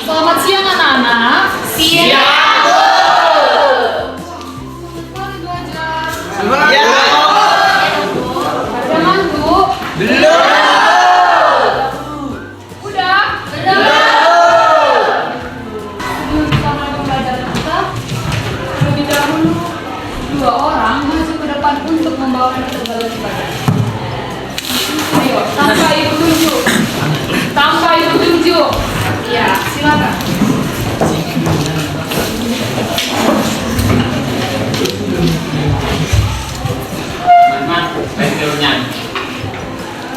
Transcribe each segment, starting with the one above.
Selamat siang anak-anak. Siang. Jangan Bu. Belum. Udah? Belum. Sebelum kita mulai pembelajaran kita, lebih dahulu dua orang maju ke depan untuk membawakan segala ibadah. Ayo, tanpa ibu tunjuk. Tanpa ibu tunjuk. Iya, silakan.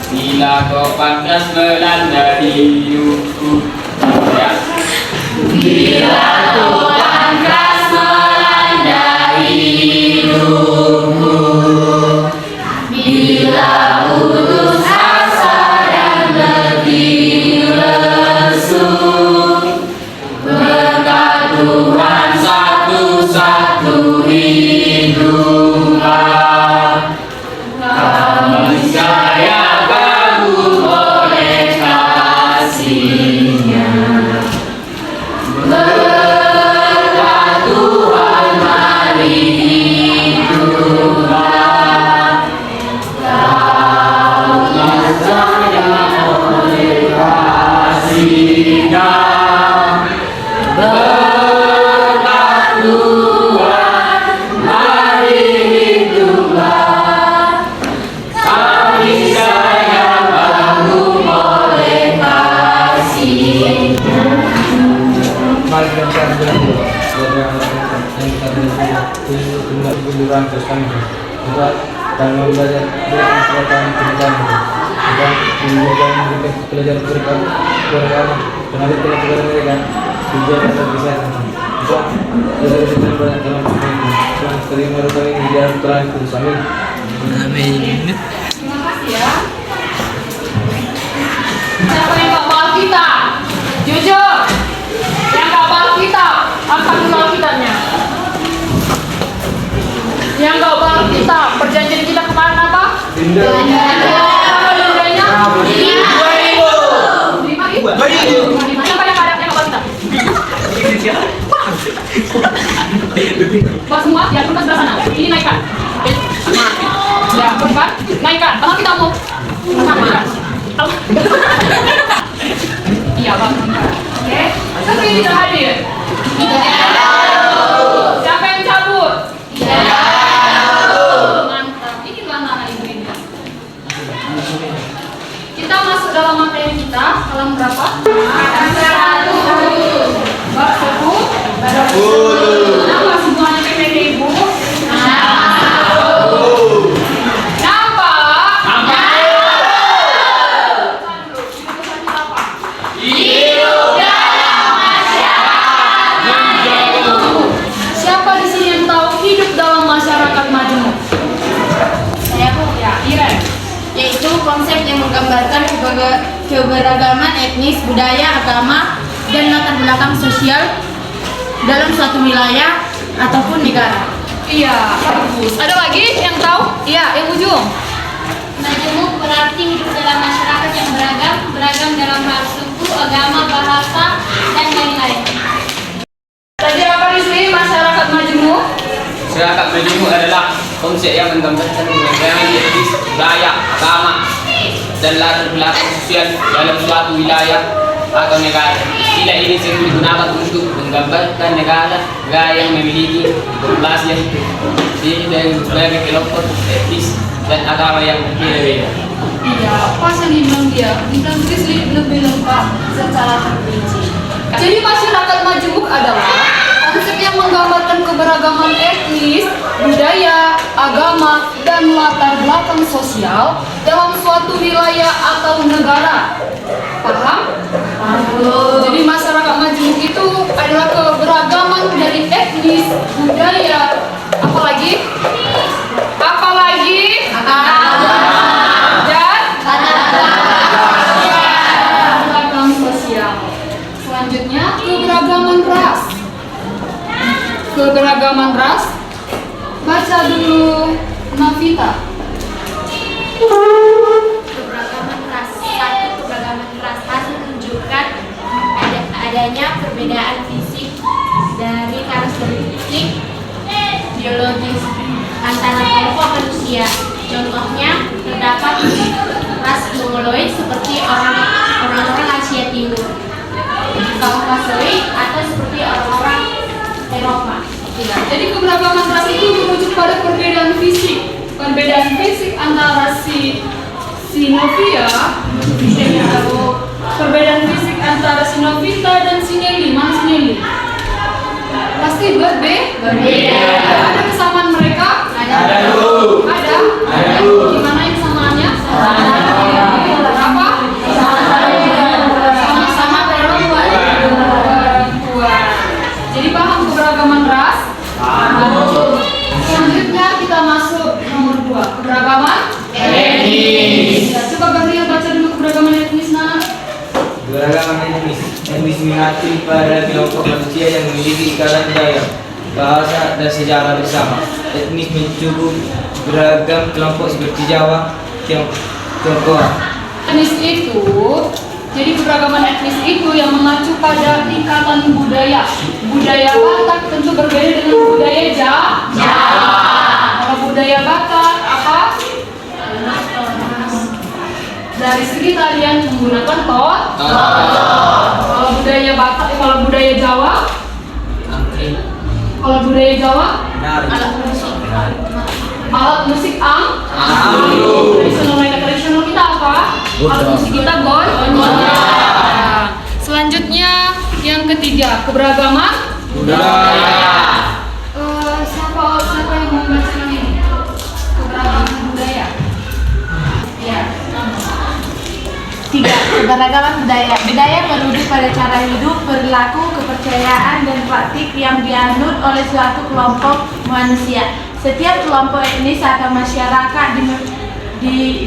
Bila kau panas melanda hidupku, ya. Bila kau panas melanda hidupku, bila putus asa dan letih lesu, berkat Tuhan satu-satu hiduplah. Kami percaya kagum oleh kasih-Nya. Berkat Tuhan mari hiduplah. Kami percaya oleh kasih-Nya. Berkat Tuhan mari hiduplah. Kami sayang kagum oleh kasih-Nya. Mari kita berdoa terus kami juga dan belajar dengan kekuatan Tuhan dan menjaga mereka pelajaran mereka beragama dan ada pelajaran mereka juga bisa juga dari kita dalam Tuhan terima doa ini di dalam Tuhan Yesus amin. Amin. Terima kasih ya. Siapa yang gak bawa kita? Jujur. Yang gak bawa kita, angkat dulu Alkitabnya. Yang gak bawa kita, perjanjian kita kemarin apa? Dinda. Apa dendanya? 5.000. 5.000. Siapa yang ada yang gak bawa kita? Bawa semua, ya kertas sebelah sana. Ini naikkan. Ya, berdepan, naikkan. Tangan kita mau. Naikkan. Iya, Bang. Oke. Siapa yang tidak hadir? Siapa yang cabut? Mantap. Ini dua anak ibu ini. Kita masuk dalam materi kita. Halaman berapa? Halaman 100. Bab 10. Kenapa semuanya PPT ibu? Siapa di sini yang tahu hidup dalam masyarakat majemuk? Saya Bu, Ya, Iren. yaitu konsep yang menggambarkan keberagaman etnis, budaya, agama, dan latar belakang sosial dalam suatu wilayah ataupun negara. Iya, bagus. Ada lagi yang tahu? Iya, yang ujung. Majemuk berarti hidup dalam masyarakat yang beragam dalam hal suku, agama, bahasa, dan lain-lain. Tadi apa Rizli? Masyarakat majemuk? Masyarakat majemuk adalah konsep yang menggambarkan keberagaman etnis, budaya, agama, dan latar belakang sosial dalam suatu wilayah atau negara. Istilah ini sering digunakan untuk menggambarkan negara yang memiliki populasi yang terdiri dari berbagai kelompok etnis dan agama yang berbeda-beda. Iya, pas yang dibilang dia. Dibilang Rizli lebih lengkap secara terperinci. Jadi masyarakat majemuk adalah konsep yang menggambarkan keberagaman etnis, budaya, agama, dan latar belakang sosial dalam suatu wilayah atau negara. Paham? Jadi masyarakat majemuk itu adalah keberagaman dari etnis, budaya, apalagi dan latar belakang sosial. Selanjutnya keberagaman ras. keberagaman ras. Baca dulu Navita. Keberagaman ras. Satu, keberagaman ras harus menunjukkan adanya perbedaan fisik dari karakteristik biologis antara kelompok manusia. Contohnya terdapat ras mongoloid seperti orang-orang Asia Timur, Kaukasoid atau seperti orang-orang Eropa. Ya, jadi keberagaman ras itu merujuk pada perbedaan fisik. Perbedaan fisik antara Sinovia, perbedaan fisik antara Sinovita dan Sinelli. Mana Sinelli? Pasti berbeda. Ada kesamaan mereka? Ada, Bu. Ada? Ada, Bu. Gimana yang kesamaannya? Apa? Sama-sama perempuan. Jadi paham keberagaman ras? Selanjutnya kita masuk nomor 2, keberagaman Etnis. Ya, coba Gabriel baca dulu keberagaman etnis, Nana. Keberagaman etnis mengacu pada kelompok manusia yang memiliki ikatan budaya, bahasa, dan sejarah bersama. Etnis mencakup beragam kelompok seperti Jawa, Tionghoa. Etnis itu, jadi keberagaman etnis itu yang mengacu pada ikatan budaya. Budaya Batak tentu berbeda dengan budaya Jawa. Kalau budaya Batak apa? Dari segi tarian menggunakan tot. Kalau budaya Batak, kalau budaya Jawa, alat musik tradisional mereka, tradisional kita apa? Alat musik kita gonjang. Selanjutnya yang ketiga, keberagaman Budaya. Siapa yang mau baca ini? Keberagaman budaya. Ya. 3. Keberagaman budaya. Budaya merujuk pada cara hidup, perilaku, kepercayaan, dan praktik yang dianut oleh suatu kelompok manusia. Setiap kelompok etnis atau masyarakat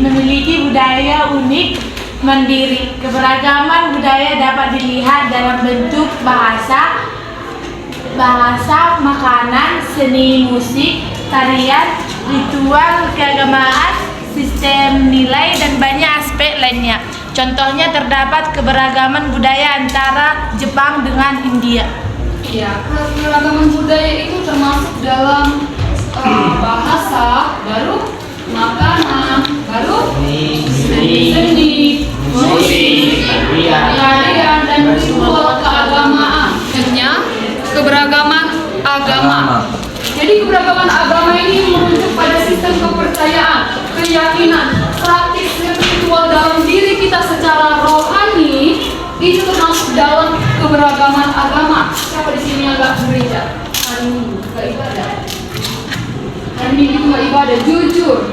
memiliki budaya unik mandiri. Keberagaman budaya dapat dilihat dalam bentuk bahasa, makanan, seni musik, tarian, ritual keagamaan, sistem nilai, dan banyak aspek lainnya. Contohnya terdapat keberagaman budaya antara Jepang dengan India. Ya, keberagaman budaya itu termasuk dalam bahasa, baru makanan, baru seni, musik, tarian, dan ritual keagamaan. Selanjutnya, keberagaman agama. Jadi keberagaman agama ini merujuk pada sistem kepercayaan, keyakinan, praktik spiritual dalam diri kita secara rohani. Itu termasuk dalam keberagaman agama. Siapa di sini yang nggak gereja? Hari Minggu nggak ibadah. Hari Minggu nggak ibadah. Jujur.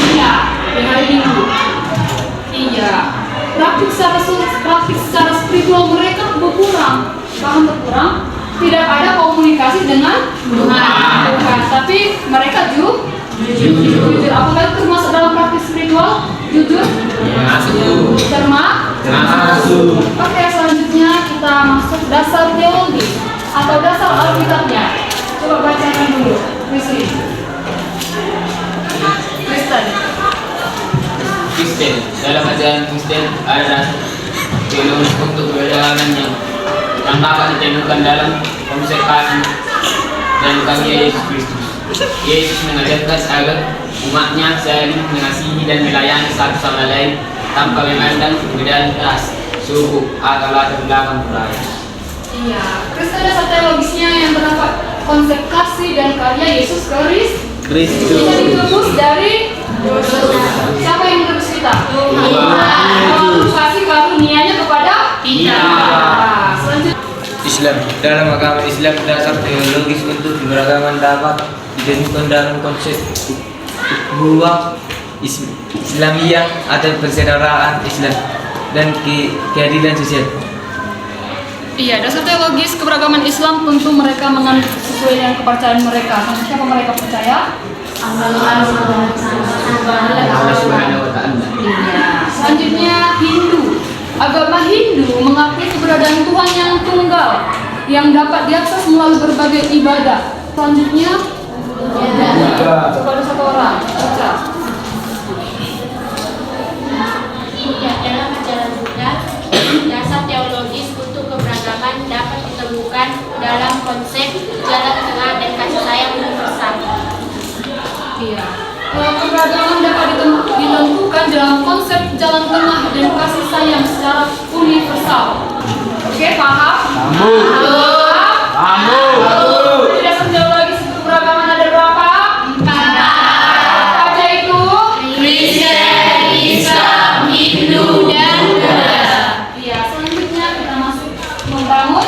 Iya, di hari Minggu. Iya. Praktik secara spiritual mereka berkurang. Bahkan berkurang. Tidak ada komunikasi dengan Tuhan, tapi mereka jujur. Apakah itu termasuk dalam praktik spiritual? Jujur? Termasuk. Oke, selanjutnya kita masuk dasar teologi atau dasar Alkitabnya. Coba bacakan dulu, Kristen. Dalam ajaran Kristen ada teologi untuk keberagaman yang dapat ditemukan dalam konsekrasi dan karya Yesus Kristus. Yesus mengajarkan agar umatnya saling mengasihi dan melayani satu sama lain tanpa memandang perbedaan ras, suku, atau latar belakang budaya. Iya, Kristen dasar teologisnya yang terdapat konsekrasi dan karya Yesus Kristus. Kita ditebus dari siapa yang menebus kita? Tuhan. Kasih karunia-Nya kepada kita. Selanjutnya Islam. Dalam agama Islam, dasar teologis untuk keberagaman dapat ditemukan dalam konsep ukhuwah Islamiyah atau persaudaraan Islam dan keadilan sosial. Iya, dasar teologis keberagaman Islam tentu mereka menganut sesuai dengan kepercayaan mereka. Sama siapa mereka percaya? Allah Subhanahu wa Ta'ala. Iya. Selanjutnya Hindu. Agama Hindu mengakui keberadaan Tuhan yang tunggal, yang dapat diakses melalui berbagai ibadah. Selanjutnya, coba ada satu orang baca. Dalam ajaran Buddha, dasar teologis untuk keberagaman dapat ditemukan dalam konsep jalan tengah dan kasih sayang universal. Iya. Keberagaman dapat ditentukan dalam konsep jalan tengah dan kasih sayang secara universal. Oke, paham? Sambung. Tidak sejauh lagi keberagaman ada berapa? 4. Apa aja itu? Kristen, Islam, Hindu, dan Buddha. Iya, selanjutnya kita masuk membangun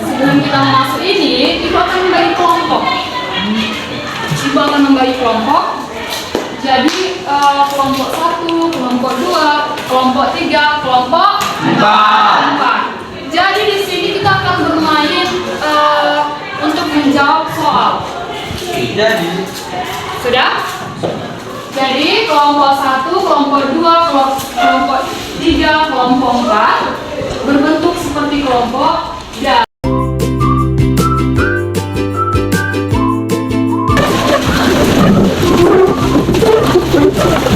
Sebelum kita masuk ini, Ibu akan membagi kelompok. Ibu akan membagi kelompok. Jadi kelompok 1, kelompok 2, kelompok 3, kelompok 4. Jadi di sini kita akan bermain untuk menjawab soal. Jadi Sudah? Jadi kelompok 1, kelompok 2, kelompok 3, kelompok 4 berbentuk seperti kelompok dan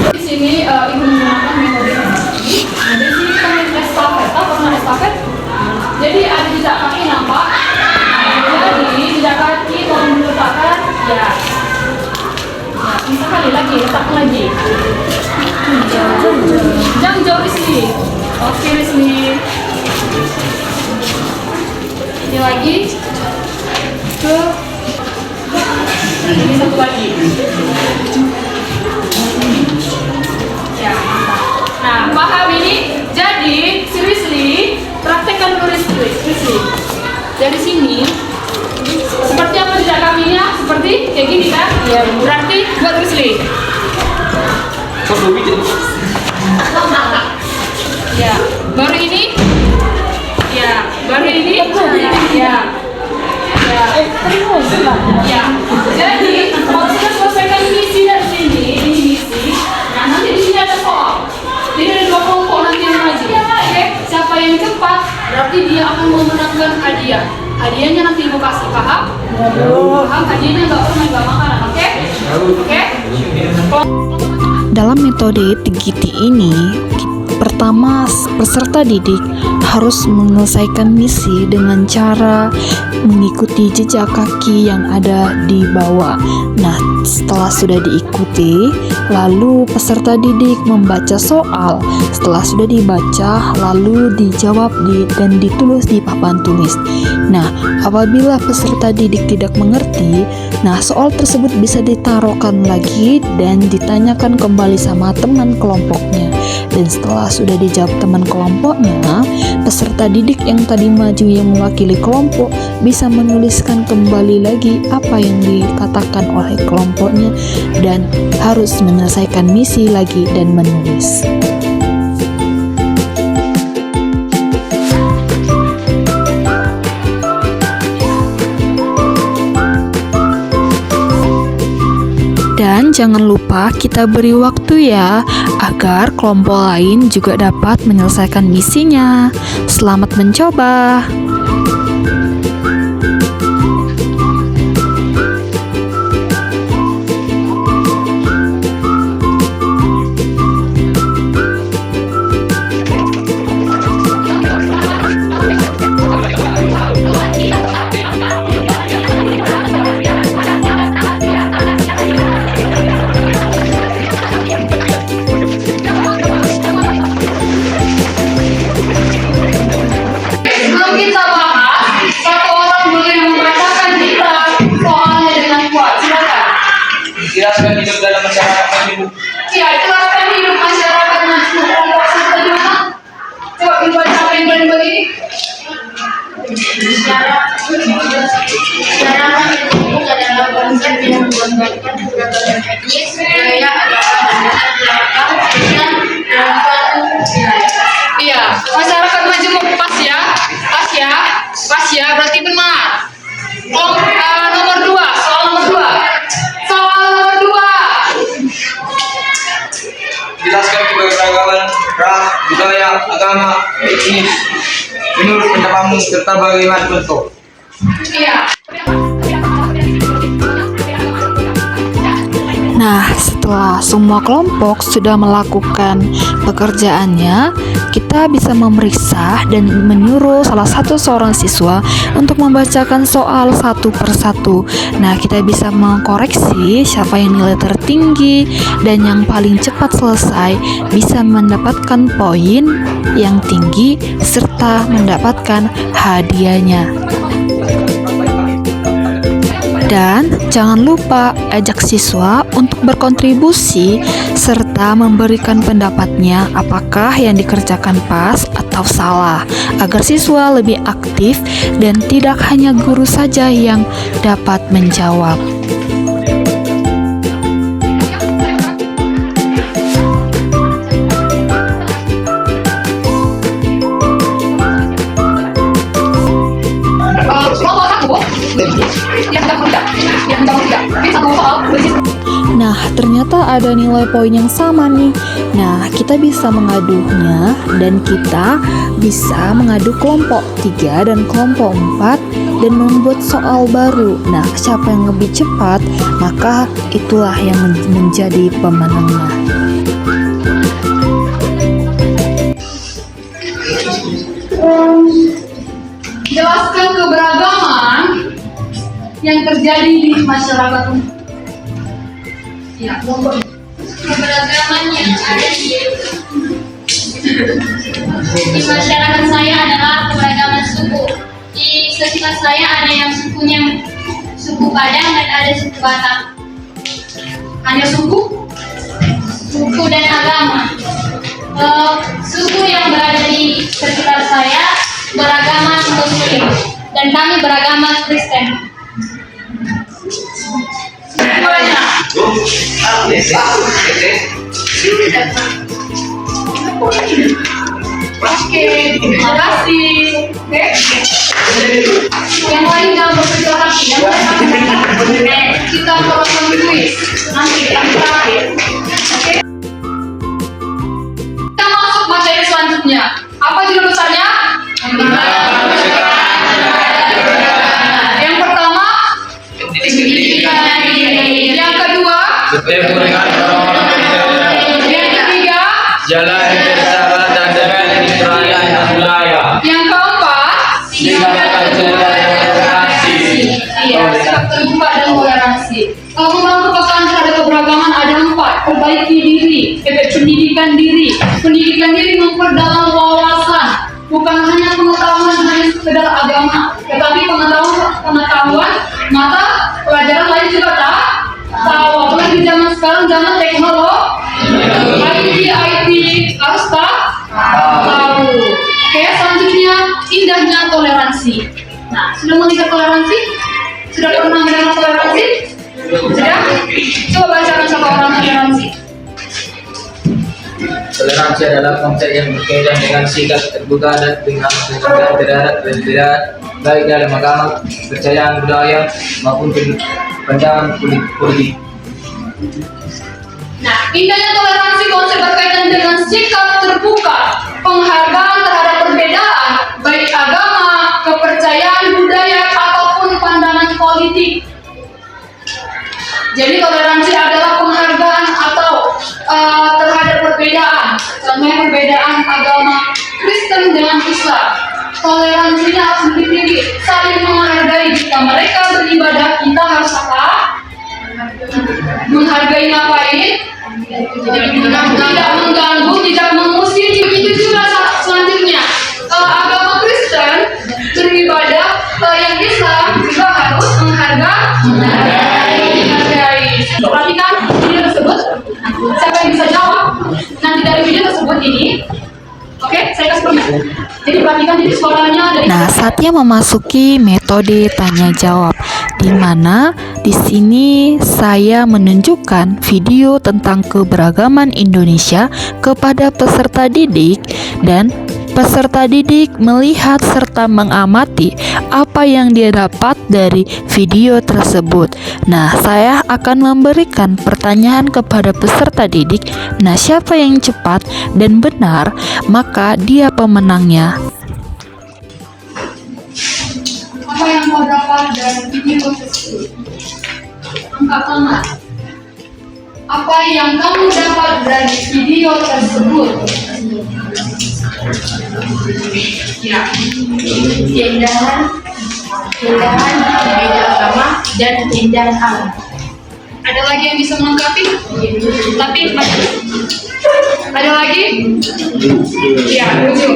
di sini Ibu menggunakan metode strategi. Nah, di sini kita main estafet. Tahu pernah estafet? Jadi ada jejak kaki nampak. Jadi jejak kaki kalau diletakkan ya. Nah, bisa kali lagi, letakkan lagi. Jangan jauh di sini. Oke, di sini. Ini lagi ke ini satu lagi. Ya, nah paham ini? Jadi seriously praktekkan dulu seriously. Dari sini seperti apa jejak kakinya? Seperti kayak gini kan? Ya, berarti buat seriously. Ya, baru ini. Ya, baru ini. Ya. Ya, jadi kalau sudah selesaikan misi dari sini, ini misi. Nah, nanti di sini ada soal. Jadi ada 2 kelompok nanti yang maju. Oke, siapa yang cepat berarti dia akan memenangkan hadiah. Hadiahnya nanti ibu kasih, paham? Paham? Hadiahnya nggak makanan, oke? Oke? Dalam metode TGT ini, pertama peserta didik harus menyelesaikan misi dengan cara mengikuti jejak kaki yang ada di bawah. Nah, setelah sudah diikuti, lalu peserta didik membaca soal. Setelah sudah dibaca, lalu dijawab dan ditulis di papan tulis. Nah, apabila peserta didik tidak mengerti, nah soal tersebut bisa ditaruhkan lagi dan ditanyakan kembali sama teman kelompoknya. Dan setelah sudah dijawab teman kelompoknya, peserta didik yang tadi maju yang mewakili kelompok bisa menuliskan kembali lagi apa yang dikatakan oleh kelompoknya dan harus menyelesaikan misi lagi dan menulis. Dan jangan lupa kita beri waktu ya, agar kelompok lain juga dapat menyelesaikan misinya. Selamat mencoba. Sebelum kita bahas, satu orang boleh membacakan kita soalnya dengan kuat. Silakan. Jelaskan hidup dalam masyarakat ibu. Ya, jelaskan hidup masyarakat Najmuk kelompok satu di mana? Coba dibaca apa yang paling begini. Masyarakat itu adalah konsep yang menggambarkan keberagaman etnis, budaya, agama, dan latar belakang dan dalam suatu wilayah. Iya, masyarakat Majemuk pas ya, berarti benar. Nomor 2, soal nomor 2. Soal nomor 2. Jelaskan keberagaman keberagaman ras, budaya, agama, etnis, menurut pendapatmu serta bagaimana contoh? Iya. Nah, setelah semua kelompok sudah melakukan pekerjaannya, kita bisa memeriksa dan menyuruh salah satu seorang siswa untuk membacakan soal satu persatu. Nah, kita bisa mengkoreksi siapa yang nilai tertinggi dan yang paling cepat selesai bisa mendapatkan poin yang tinggi serta mendapatkan hadiahnya. Dan jangan lupa ajak siswa untuk berkontribusi serta memberikan pendapatnya apakah yang dikerjakan pas atau salah, agar siswa lebih aktif dan tidak hanya guru saja yang dapat menjawab. Nah, ternyata ada nilai poin yang sama nih. Nah, kita bisa mengadunya dan kita bisa mengadu kelompok 3 dan kelompok 4 dan membuat soal baru. Nah, siapa yang lebih cepat, maka itulah yang menjadi pemenangnya. Jelaskan keberagaman yang terjadi di masyarakat. Ya, Keberagaman yang ada di masyarakat saya adalah keberagaman suku. Di sekitar saya ada yang sukunya suku Padang dan ada suku Batak. hanya suku. Suku dan agama. Suku yang berada di sekitar saya beragama Muslim dan kami beragama Kristen. Semuanya. Oke, terima kasih. Oke. Yang lain jangan berkecil hati. Yang lain kita melakukan kuis nanti yang terakhir. Oke. Kita masuk materi selanjutnya. Apa judul besarnya? Yang pertama, yang kedua, yang ketiga, Jalan persahabatan dan kemitraan budaya. yang keempat, Tinggalkan toleransi. iya, sikap terbuka dan toleransi. Membangun kepekaan terhadap keberagaman ada 4. Perbaiki diri, pendidikan diri. Pendidikan diri memperdalam wawasan, bukan hanya pengetahuan hanya sekedar agama, tetapi pengetahuan mata pelajaran lain juga tahu. Apalagi zaman sekarang zaman teknologi, IT harus tahu. Oke, selanjutnya indahnya toleransi. Nah, sudah melihat toleransi? Sudah pernah mendengar toleransi? Sudah? Coba bacakan satu orang toleransi. Toleransi adalah konsep yang berkaitan dengan sikap terbuka dan pengertian terhadap perbedaan baik dalam agama, kepercayaan budaya maupun pandangan politik. Nah, indahnya toleransi konsep berkaitan dengan sikap terbuka, penghargaan terhadap perbedaan, baik agama, kepercayaan, budaya, ataupun pandangan politik. Jadi toleransi adalah penghargaan atau terhadap perbedaan. Contohnya perbedaan agama Kristen dengan Islam. Toleransinya harus lebih tinggi, saling menghargai. Jika mereka beribadah, kita harus apa? Menghargai, ngapain? Tidak mengganggu, tidak mengusir. Begitu juga selanjutnya agama Kristen beribadah, yang Islam juga harus menghargai. Perhatikan video tersebut. Siapa yang bisa jawab nanti dari video tersebut ini? Oke, saya kasih permen. Jadi perhatikan, jadi suaranya dari. Nah, saatnya memasuki metode tanya jawab, di mana di sini saya menunjukkan video tentang keberagaman Indonesia kepada peserta didik dan Peserta didik melihat serta mengamati apa yang dia dapat dari video tersebut. Nah, saya akan memberikan pertanyaan kepada peserta didik. Nah, siapa yang cepat dan benar, maka dia pemenangnya. Apa yang kau dapat dari video tersebut? Angkat tangan. Apa yang kamu dapat dari video tersebut? Ya, keindahan beda agama dan keindahan alam. Ada lagi yang bisa melengkapi? Tapi maju. Ada lagi? Ya, maju.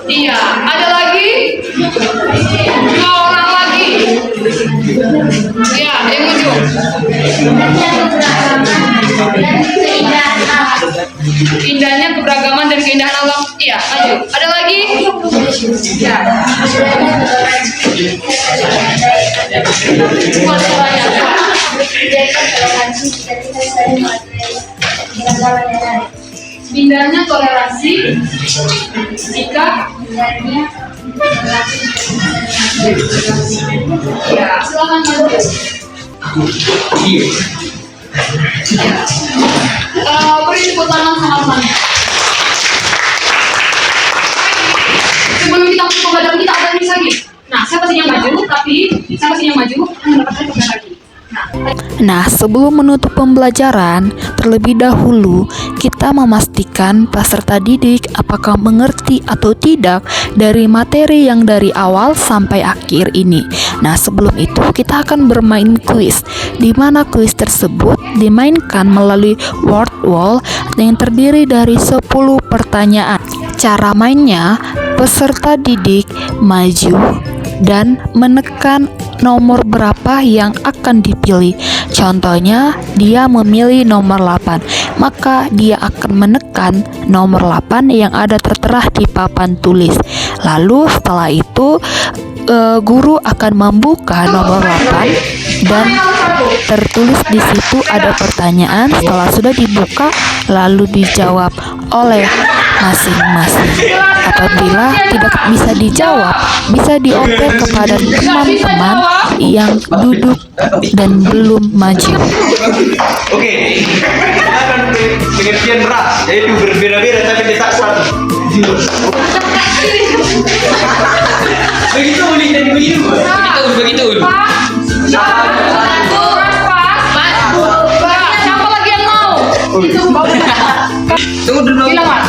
Iya, ada lagi? 2 orang lagi. Iya, yang maju. Indahnya keberagaman dan keindahan alam. Iya, maju. Ada lagi? Ya. Indahnya toleransi jika ya, silakan maju. Beri tepuk tangan sama-sama. Sebelum kita masuk ke pembelajaran kita ada nih lagi. Nah, siapa sih yang maju? Tapi siapa sih yang maju? Mendapatkan pembelajaran lagi. Nah, sebelum menutup pembelajaran, terlebih dahulu kita memastikan peserta didik apakah mengerti atau tidak dari materi yang dari awal sampai akhir ini. Nah, sebelum itu kita akan bermain kuis, di mana kuis tersebut dimainkan melalui word wall yang terdiri dari 10 pertanyaan. Cara mainnya, peserta didik maju dan menekan nomor berapa yang akan dipilih. Contohnya, dia memilih nomor 8, maka dia akan menekan nomor 8 yang ada tertera di papan tulis. Lalu setelah itu guru akan membuka nomor 8 dan tertulis di situ ada pertanyaan. Setelah sudah dibuka, lalu dijawab oleh masing-masing. Apabila tidak bisa dijawab, bisa dioper kepada teman-teman yang duduk dan belum maju. Oke, akan pengertian ras, yaitu berbeda-beda tapi tetap satu. Begitu unik dan begitu. Begitu. Siapa lagi yang mau? Tunggu dulu. Silakan.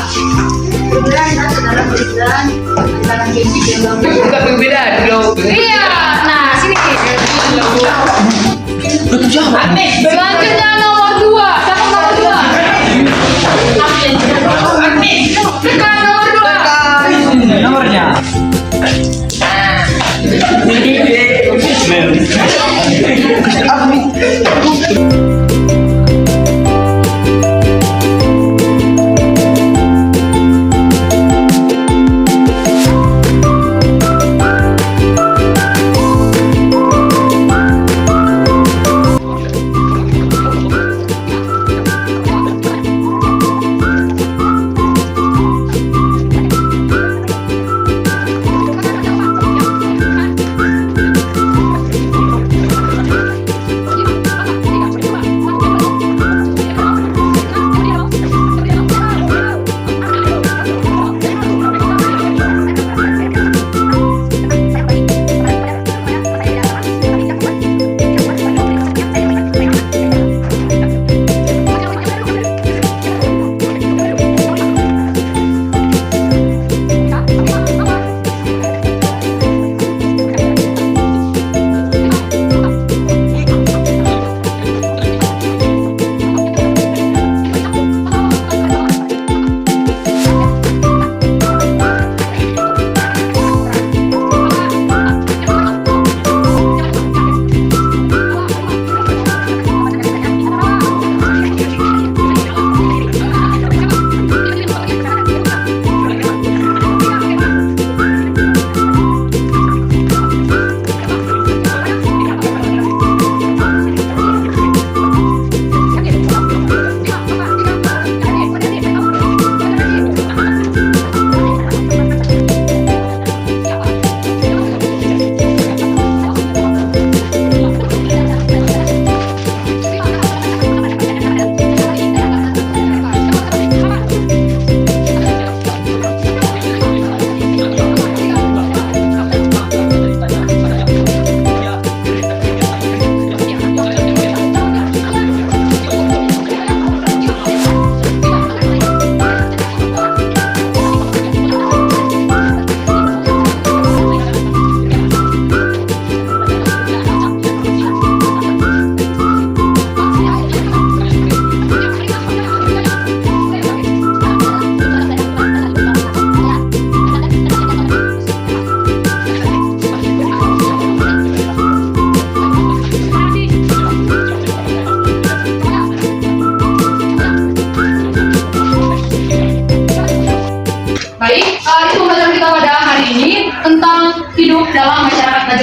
Bukan berbeda dulu. Iya, nah sini. Selanjutnya nomor 2. Siapa nomor 2? Tekan nomor 2. Nomornya.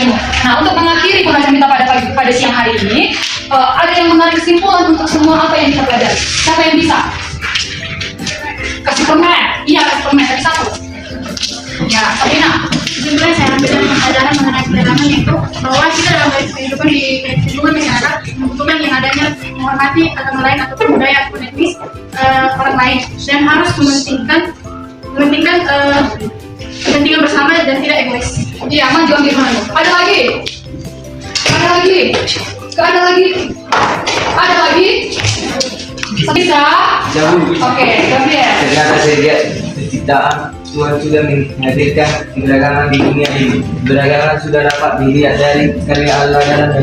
bagimu. Nah, untuk mengakhiri pembelajaran kita pada siang hari ini, ada yang menarik kesimpulan untuk semua apa yang kita pelajari. Siapa yang bisa? Kasih permen. Iya, kasih permen. Tapi satu. Ya, Sabrina. Kesimpulan saya ambil dari pelajaran mengenai peradaban yaitu bahwa kita dalam kehidupan di lingkungan masyarakat membutuhkan yang adanya menghormati agama lain atau budaya atau etnis orang lain dan harus mementingkan kepentingan bersama dan tidak egois. Iya, maju ambil permen. Ada lagi. Bisa? Jauh. Oke, Gabriel. Ternyata saya lihat penciptaan Tuhan sudah menghadirkan keberagaman di dunia ini. Keberagaman sudah dapat dilihat dari karya Allah dalam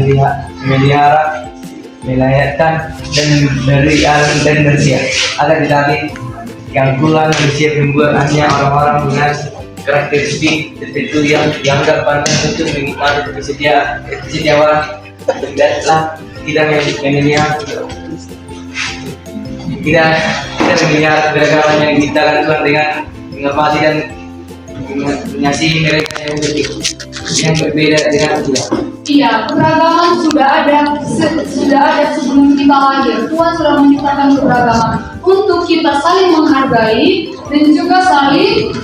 memelihara, melayakkan dan dari alam dan manusia. Akan tetapi keangkuhan manusia membuatnya orang-orang dengan karakteristik tertentu yang dianggap pantas untuk menikmati kesetiaan. Lihatlah kita memelihara keberagaman yang diciptakan Tuhan dengan menghormati dan mengasihi mereka yang berbeda dengan kita. Iya, keberagaman sudah ada sebelum kita lahir. Tuhan sudah menciptakan keberagaman untuk kita saling menghargai dan juga saling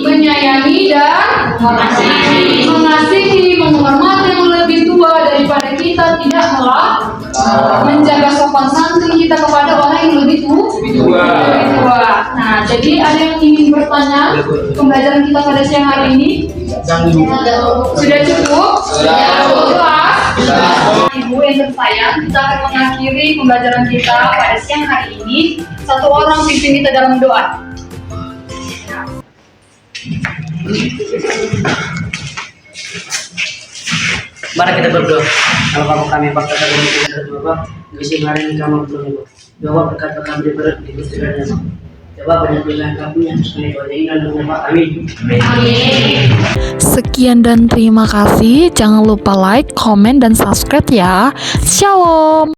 menyayangi dan mengasihi, menghormati yang lebih tua daripada kita, tidak malah menjaga sopan santun kita kepada orang yang lebih tua. Nah, jadi ada yang ingin bertanya pembelajaran kita pada siang hari ini? Sudah cukup? Jelas? Ibu yang tersayang, kita akan mengakhiri pembelajaran kita pada siang hari ini. Satu orang pimpin kita dalam doa. Mari kita berdoa. Kalau kamu kami paksa kami tidak berdoa, kasih hari ini kamu berdoa. Doa berkata kami berat di Gusti Allah. Jawab penyembuhan kami yang sesuai dengan nama kami. Amin. Sekian dan terima kasih. Jangan lupa like, komen, dan subscribe ya. Shalom.